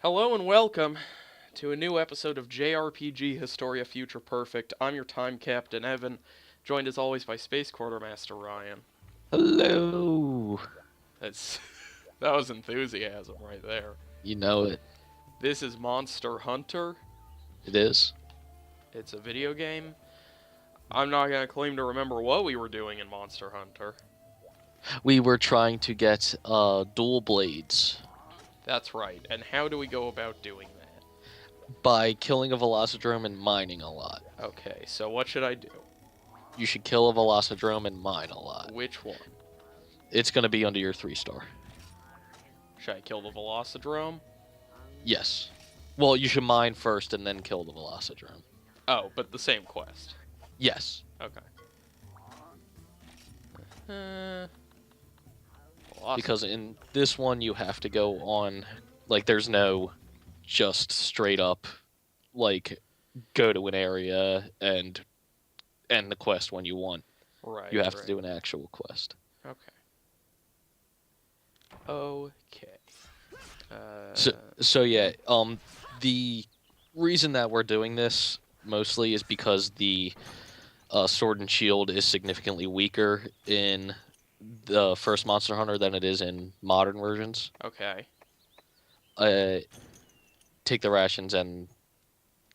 Hello and welcome to a new episode of JRPG Historia Future Perfect. I'm your time captain, Evan, joined as always by Space Quartermaster Ryan. Hello. That's that was enthusiasm right there. You know it. This is Monster Hunter. It is. It's a video game. I'm not gonna claim to remember what we were doing in Monster Hunter. We were trying to get dual blades That's right. And how do we go about doing that? by killing a Velocidrome and mining a lot. Okay, so what should I do? You should kill a Velocidrome and mine a lot. Which one? It's going to be under your 3-star. Should I kill the Velocidrome? Yes. Well, you should mine first and then kill the Velocidrome. Oh, but the same quest. Yes. Okay. Because in this one you have to go on, like, there's no just straight up, like, go to an area and end the quest when you want. Right. You have to do an actual quest. Okay. Okay. So yeah, the reason that we're doing this mostly is because the Sword and Shield is significantly weaker in the first Monster Hunter than it is in modern versions. Okay. Take the rations and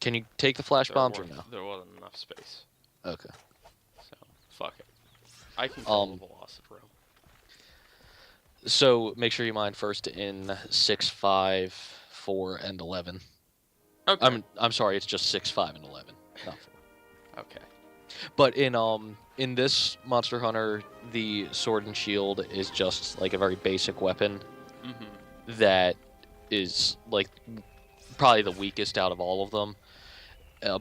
can you take the flash bombs or no? There wasn't enough space. Okay. So fuck it. I can kill the Velocidrome. So make sure you mine first in 6, 5, 4, and 11. Okay. I'm sorry, it's just 6, 5, and 11, not 4. Okay. But in this Monster Hunter, the Sword and Shield is just like a very basic weapon that is like probably the weakest out of all of them.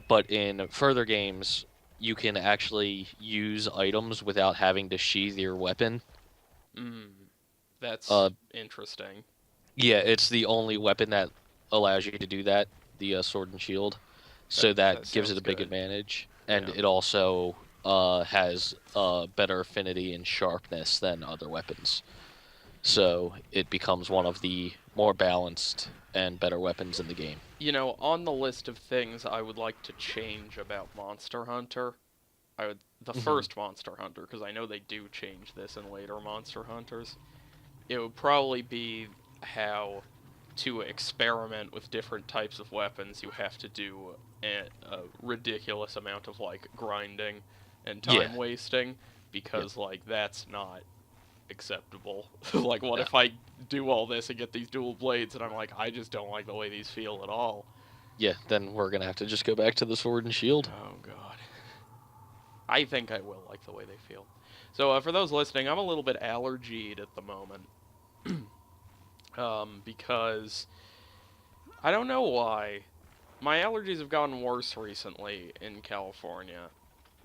But in further games, you can actually use items without having to sheath your weapon. That's interesting. Yeah, it's the only weapon that allows you to do that, the Sword and Shield. So that gives it a big advantage. And it also has better affinity and sharpness than other weapons. So it becomes one of the more balanced and better weapons in the game. You know, on the list of things I would like to change about Monster Hunter, the first Monster Hunter, because I know they do change this in later Monster Hunters, it would probably be how to experiment with different types of weapons. You have to do a ridiculous amount of like grinding and time wasting, because like that's not acceptable. Like, what if I do all this and get these dual blades and I'm like, I just don't like the way these feel at all? Yeah, then we're gonna have to just go back to the Sword and Shield. Oh god. I think I will like the way they feel. So for those listening, I'm a little bit allergied at the moment. Because I don't know why. My allergies have gotten worse recently in California.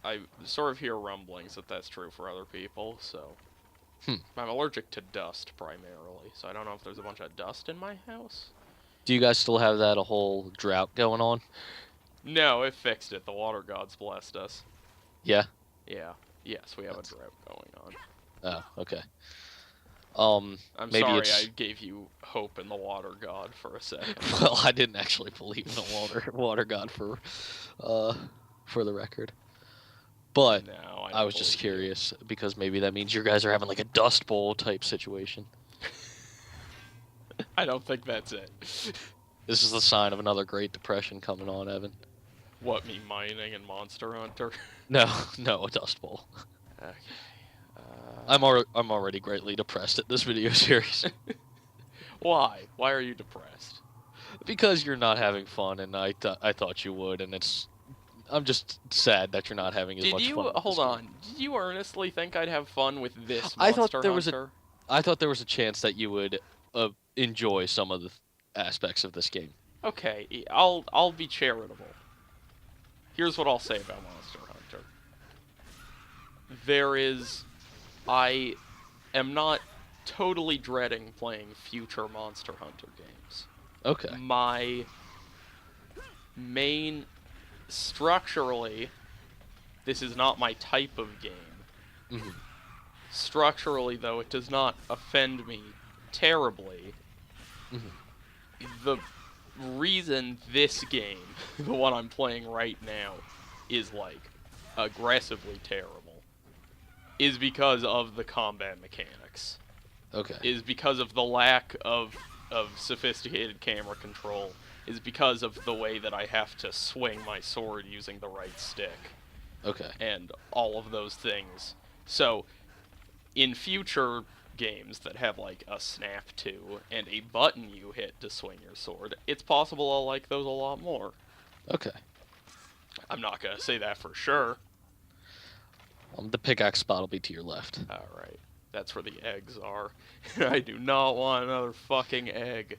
I sort of hear rumblings that that's true for other people, so... I'm allergic to dust, primarily, so I don't know if there's a bunch of dust in my house. Do you guys still have that a whole drought going on? No, it fixed it. The water gods blessed us. Yeah? Yeah. Yes, we have a drought going on. Oh, okay. I'm maybe sorry it's... I gave you hope in the water god for a second. Well, I didn't actually believe in the water god for the record. But no, I was just curious, because maybe that means you guys are having like a Dust Bowl type situation. I don't think that's it. This is the sign of another Great Depression coming on, Evan. What, me mining and Monster Hunter? No, a Dust Bowl. Okay. I'm already greatly depressed at this video series. Why? Why are you depressed? Because you're not having fun, and I thought you would, and I'm just sad that you're not having as much fun. Hold on. Did you earnestly think I'd have fun with this Monster Hunter? I thought there was a chance that you would enjoy some of the aspects of this game. Okay, I'll be charitable. Here's what I'll say about Monster Hunter. I am not totally dreading playing future Monster Hunter games. Okay. My main... Structurally, this is not my type of game. Structurally, though, it does not offend me terribly. The reason this game, the one I'm playing right now, is like aggressively terrible is because of the combat mechanics. Okay. Is because of the lack of sophisticated camera control. Is because of the way that I have to swing my sword using the right stick. Okay. And all of those things. So, in future games that have like a snap to and a button you hit to swing your sword, it's possible I'll like those a lot more. Okay. I'm not gonna say that for sure. The pickaxe spot will be to your left. Alright. That's where the eggs are. I do not want another fucking egg.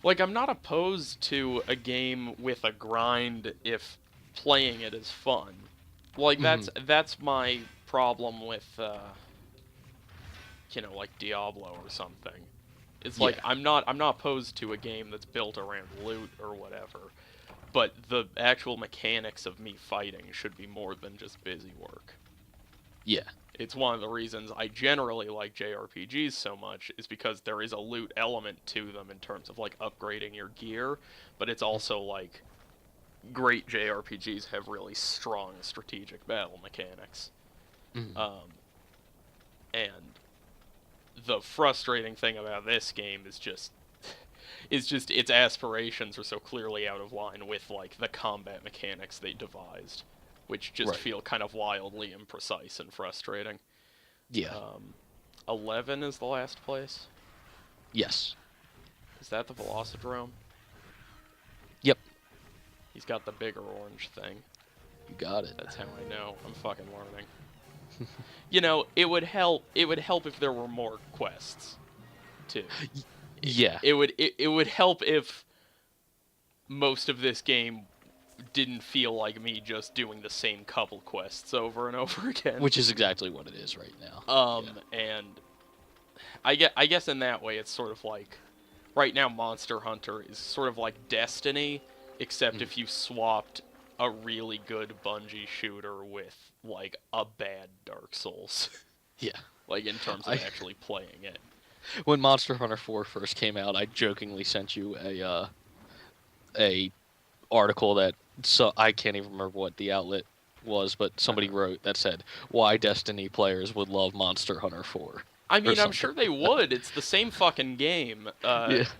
Like, I'm not opposed to a game with a grind if playing it is fun. Like, that's my problem with, you know, like Diablo or something. It's like, I'm not opposed to a game that's built around loot or whatever. But the actual mechanics of me fighting should be more than just busy work. Yeah. It's one of the reasons I generally like JRPGs so much, is because there is a loot element to them in terms of, like, upgrading your gear, but it's also, like, great JRPGs have really strong strategic battle mechanics. And the frustrating thing about this game is just its aspirations are so clearly out of line with, like, the combat mechanics they devised, which just feel kind of wildly imprecise and frustrating. Yeah. 11 is the last place? Yes. Is that the Velocidrome? Yep. He's got the bigger orange thing. You got it. That's how I know. I'm fucking learning. You know, it would help if there were more quests, too. Yeah. It would help if most of this game didn't feel like me just doing the same couple quests over and over again. Which is exactly what it is right now. And I guess in that way it's sort of like, right now Monster Hunter is sort of like Destiny, except if you swapped a really good Bungie shooter with, like, a bad Dark Souls. Yeah. Like, in terms of actually playing it. When Monster Hunter 4 first came out, I jokingly sent you a article that, so I can't even remember what the outlet was, but somebody wrote that said why Destiny players would love Monster Hunter 4. I mean, I'm sure they would. It's the same fucking game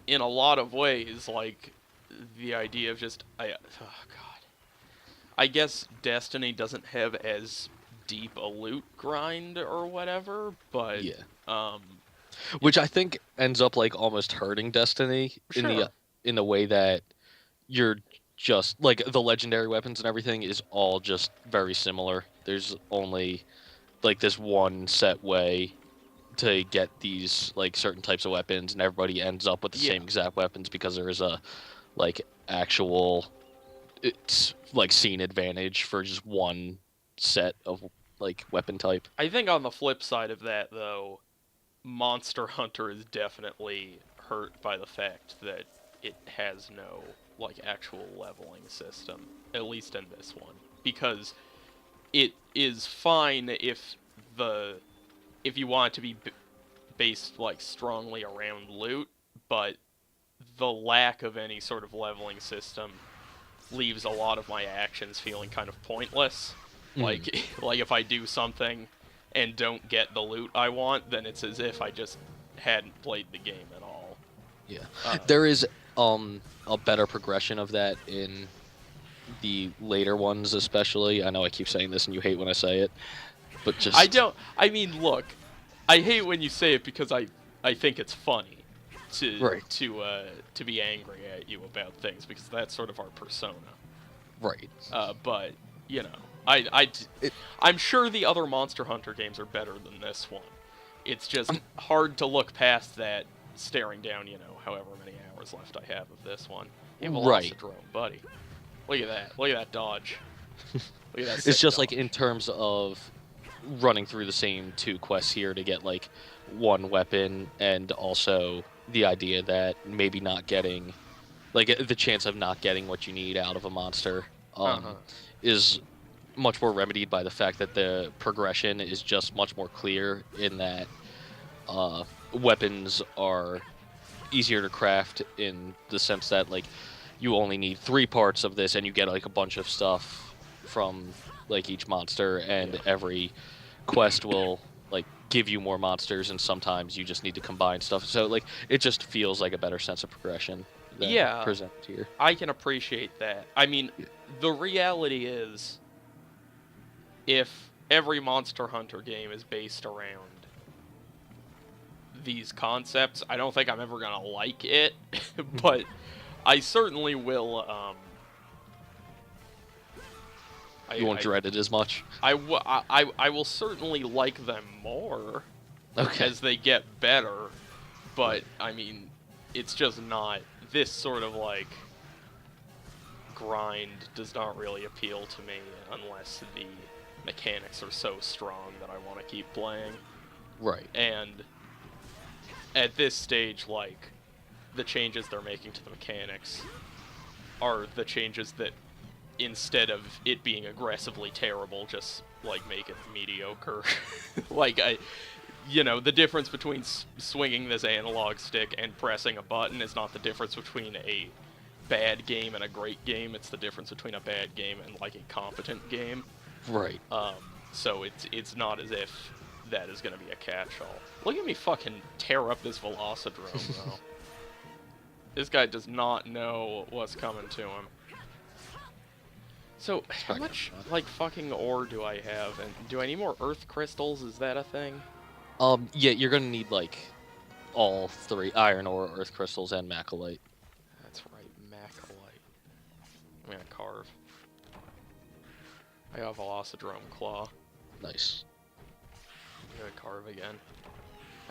in a lot of ways. Like, the idea of just oh god. I guess Destiny doesn't have as deep a loot grind or whatever, but which I think ends up, like, almost hurting Destiny in the way that you're just, like, the legendary weapons and everything is all just very similar. There's only, like, this one set way to get these, like, certain types of weapons, and everybody ends up with the same exact weapons because there is a, like, actual, it's like scene advantage for just one set of, like, weapon type. I think on the flip side of that, though, Monster Hunter is definitely hurt by the fact that it has no, like, actual leveling system, at least in this one, because it is fine if you want it to be based, like, strongly around loot, but the lack of any sort of leveling system leaves a lot of my actions feeling kind of pointless. Like if I do something and don't get the loot I want, then it's as if I just hadn't played the game at all. Yeah. There is a better progression of that in the later ones, especially. I know I keep saying this and you hate when I say it, but just... I mean, look, I hate when you say it because I think it's funny to be angry at you about things, because that's sort of our persona. Right. But, you know, I'm sure the other Monster Hunter games are better than this one. It's just hard to look past that, staring down, you know, however many hours left I have of this one. Hey, Velocidrome, buddy. Look at that. Look at that dodge. Look at that. It's just dodge. like in terms of running through the same two quests here to get, like, one weapon, and also the idea that maybe not getting, like, the chance of not getting what you need out of a monster is much more remedied by the fact that the progression is just much more clear, in that weapons are easier to craft in the sense that like you only need 3 parts of this and you get like a bunch of stuff from like each monster, and Yeah. every quest will like give you more monsters, and sometimes you just need to combine stuff, so like it just feels like a better sense of progression than Yeah, presented here. I can appreciate that. I mean, Yeah. the reality is, if every Monster Hunter game is based around these concepts, I don't think I'm ever gonna like it, but I certainly will. You won't dread it as much. I will certainly like them more Okay. as they get better, but I mean, it's just not this sort of like grind does not really appeal to me unless the mechanics are so strong that I want to keep playing. Right. And at this stage, like, the changes they're making to the mechanics are the changes that, instead of it being aggressively terrible, just, like, make it mediocre. Like, the difference between swinging this analog stick and pressing a button is not the difference between a bad game and a great game. It's the difference between a bad game and, like, a competent game. Right. So it's not as if that is going to be a catch-all. Look at me fucking tear up this Velocidrome, though. This guy does not know what's coming to him. So, how much, like, fucking ore do I have? And do I need more earth crystals? Is that a thing? Yeah, you're gonna need like all 3: iron ore, earth crystals, and macalite. That's right, macalite. I'm gonna carve. I got a Velocidrome claw. Nice. I'm gonna carve again.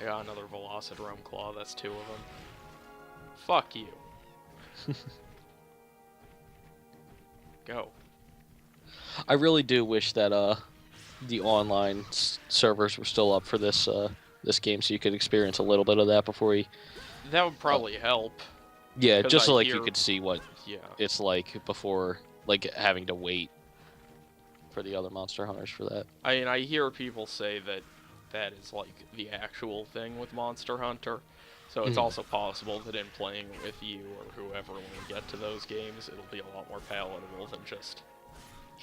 I got another Velocidrome claw, that's 2 of them. Fuck you. Go. I really do wish that the online servers were still up for this this game, so you could experience a little bit of that before you. That would probably help. Yeah, 'Cause just so I like hear- you could see what Yeah. it's like before like having to wait for the other Monster Hunters for that. I mean, I hear people say that that is like the actual thing with Monster Hunter. So it's also possible that in playing with you or whoever when we get to those games, it'll be a lot more palatable than just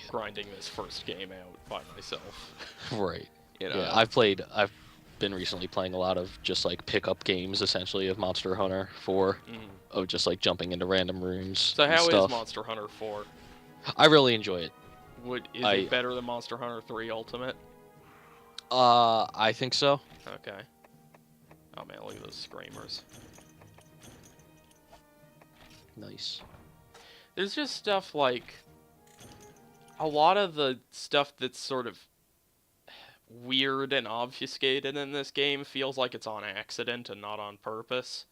grinding this first game out by myself. Right. You know? Yeah, I've been recently playing a lot of just like pickup games essentially of Monster Hunter 4 of just like jumping into random rooms. So and how is stuff. Monster Hunter 4? I really enjoy it. Is it better than Monster Hunter 3 Ultimate? I think so. Okay. Oh man, look at those screamers. Nice. There's just stuff like a lot of the stuff that's sort of weird and obfuscated in this game feels like it's on accident and not on purpose.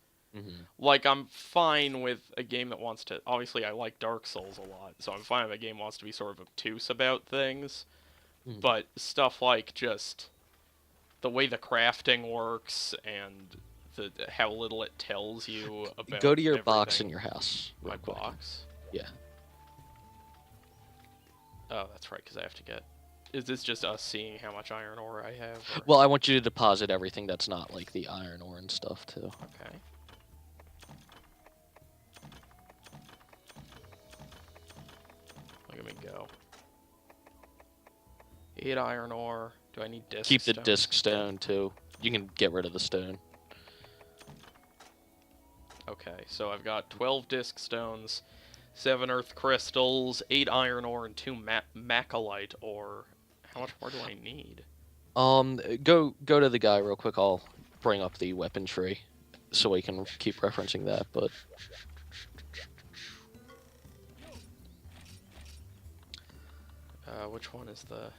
Like, I'm fine with a game that wants to... Obviously, I like Dark Souls a lot, so I'm fine if a game wants to be sort of obtuse about things. But stuff like just the way the crafting works and how little it tells you about Go to your everything. box in your house. My box? Yeah. Oh, that's right, because I have to get... Is this just us seeing how much iron ore I have? Or... Well, I want you to deposit everything that's not like the iron ore and stuff too. Okay. Look at me go. 8 iron ore. Do I need disc Keep the stones? disc stone too. You can get rid of the stone. Okay, so I've got 12 disc stones, 7 earth crystals, 8 iron ore, and 2 macalite ore. How much more do I need? Go to the guy real quick. I'll bring up the weapon tree so we can keep referencing that, but... Which one is the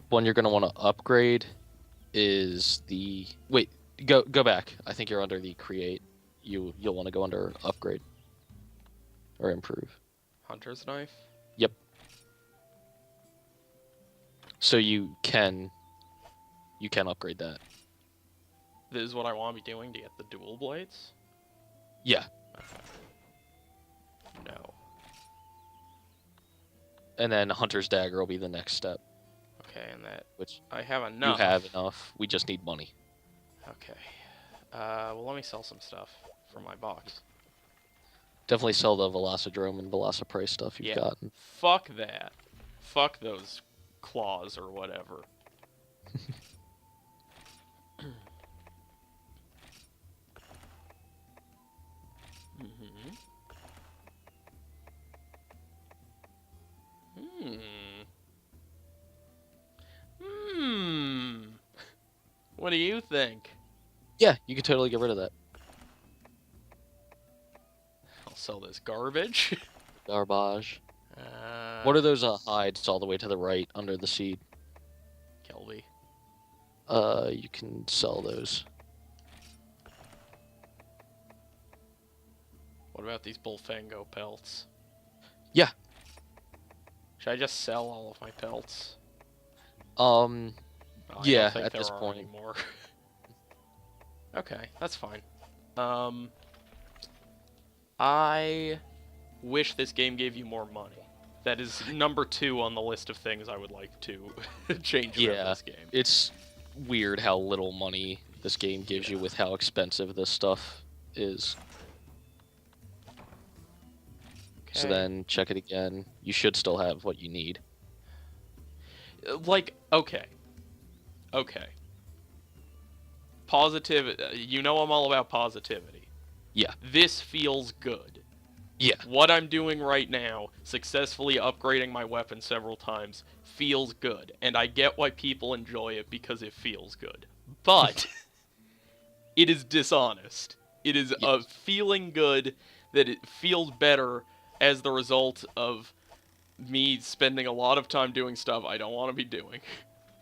one you're gonna want to upgrade is the... Wait, go back. I think you're under the create. You'll want to go under upgrade. Or improve. Hunter's knife? Yep. So you can upgrade that. This is what I want to be doing to get the dual blades? Yeah. Okay. No. And then Hunter's Dagger will be the next step. Okay, and that which I have you enough. have enough. We just need money. Okay. Well, let me sell some stuff from my box. Definitely sell the Velocidrome and Velociprey stuff you've Yeah. gotten. Fuck that. Fuck those claws or whatever. Hmm. What do you think? Yeah, you can totally get rid of that. I'll sell this garbage. Garbage. What are those hides all the way to the right under the seed? Kelby. You can sell those. What about these Bullfango pelts? Yeah. Should I just sell all of my pelts? Yeah, I don't think at there this are point. anymore. Okay, that's fine. I wish this game gave you more money. That is number 2 on the list of things I would like to change about this game. It's weird how little money this game gives you with how expensive this stuff is. Okay. So then check it again. You should still have what you need. Like, okay. Positive. You know I'm all about positivity. Yeah. This feels good. Yeah. What I'm doing right now, successfully upgrading my weapon several times, feels good. And I get why people enjoy it because it feels good. But it is dishonest. It is a feeling good that it feels better as the result of me spending a lot of time doing stuff I don't want to be doing.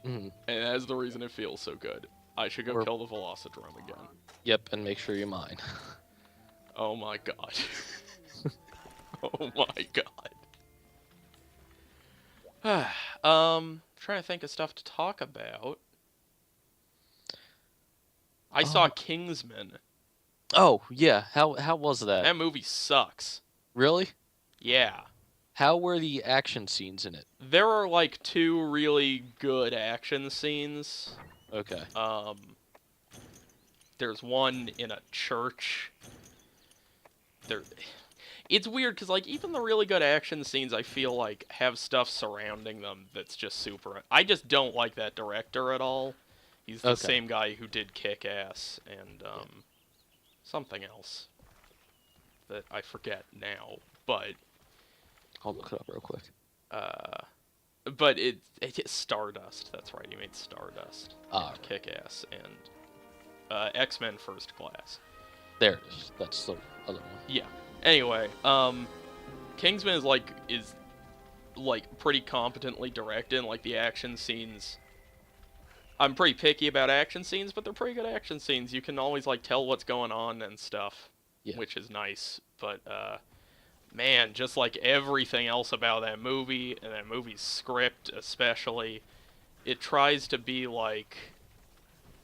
Mm-hmm. And that's the reason it feels so good. I should go kill the Velocidrome again. Yep, and make sure you're mine. Oh my god. Oh my god. Trying to think of stuff to talk about. I saw Kingsman. Oh, yeah. How was that? That movie sucks. Really? Yeah. How were the action scenes in it? There are like 2 really good action scenes. Okay. There's one in a church. It's weird because like even the really good action scenes I feel like have stuff surrounding them that's just super. I just don't like that director at all. He's the same guy who did Kick-Ass and something else that I forget now, but I'll look it up real quick. but it's Stardust. That's right. He made Stardust and Kick-Ass and X-Men First Class. There it is. That's the other one. Yeah. Anyway, Kingsman is pretty competently directed. And, like the action scenes, I'm pretty picky about action scenes, but they're pretty good action scenes. You can always like tell what's going on and stuff, which is nice. But man, just like everything else about that movie and that movie's script, especially, it tries to be like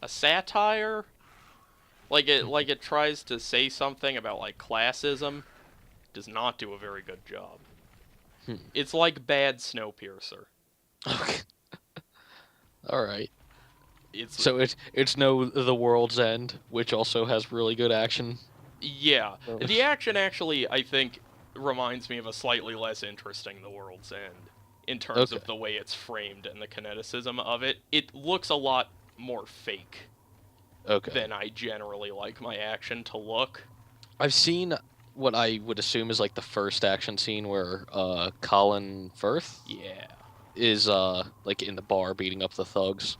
a satire. Like it tries to say something about like classism, does not do a very good job. It's like bad Snowpiercer. Okay. All right. It's no The World's End, which also has really good action. Yeah, the action actually I think reminds me of a slightly less interesting The World's End in terms of the way it's framed and the kineticism of it. It looks a lot more fake. Than I generally like my action to look. I've seen what I would assume is like the first action scene where Colin Firth is like in the bar beating up the thugs.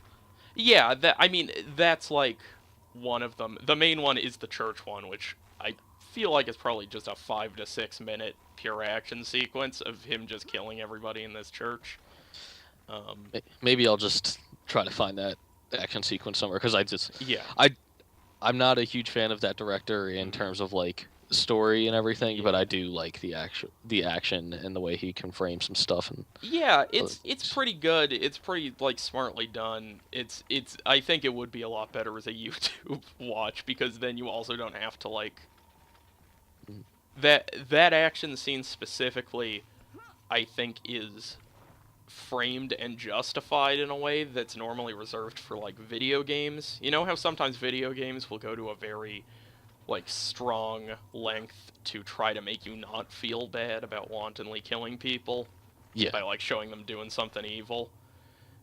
Yeah, that's like one of them. The main one is the church one, which I feel like is probably just a 5 to 6 minute pure action sequence of him just killing everybody in this church. Maybe I'll just try to find that action sequence somewhere because I'm not a huge fan of that director in terms of like story and everything, but I do like the action and the way he can frame some stuff. And it's pretty good. It's pretty like smartly done. I think it would be a lot better as a YouTube watch because then you also don't have to like that action scene specifically. I think is framed and justified in a way that's normally reserved for like video games. You know how sometimes video games will go to a very like strong length to try to make you not feel bad about wantonly killing people Yeah. by like showing them doing something evil.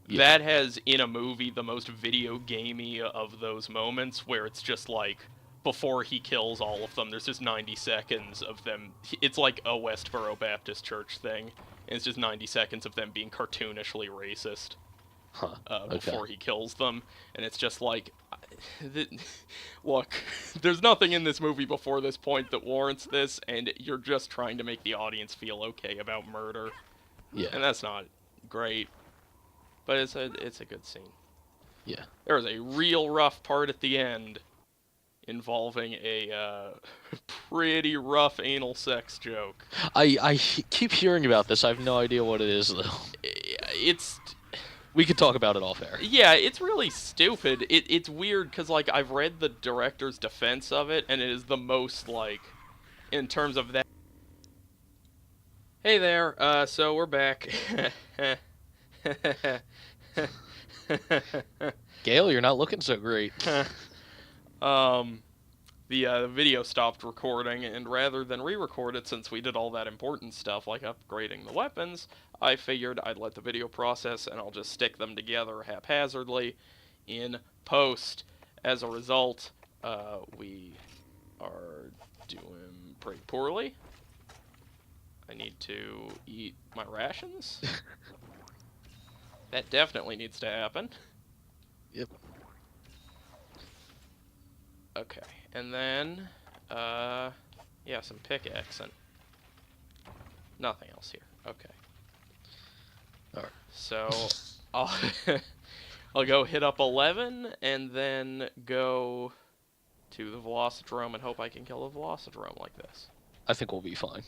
Yeah. That has in a movie the most video gamey of those moments where it's just like before he kills all of them, there's just 90 seconds of them. It's like a Westboro Baptist Church thing. And it's just 90 seconds of them being cartoonishly racist Huh. before he kills them. And it's just like, look, there's nothing in this movie before this point that warrants this, and you're just trying to make the audience feel okay about murder. Yeah. And that's not great. But it's a good scene. Yeah. There was a real rough part at the end involving a pretty rough anal sex joke. I keep hearing about this. I have no idea what it is, though. It's... We could talk about it off air. Yeah, it's really stupid. It's weird, because, like, I've read the director's defense of it, and it is the most, like, in terms of that... Hey there, so we're back. Gail, you're not looking so great. The video stopped recording, and rather than re-record it, since we did all that important stuff like upgrading the weapons, I figured I'd let the video process and I'll just stick them together haphazardly in post. As a result, we are doing pretty poorly. I need to eat my rations. That definitely needs to happen. Yep. Okay, and then, yeah, some pickaxing. Nothing else here. Okay. Alright. So, I'll go hit up 11, and then go to the Velocidrome and hope I can kill the Velocidrome like this. I think we'll be fine.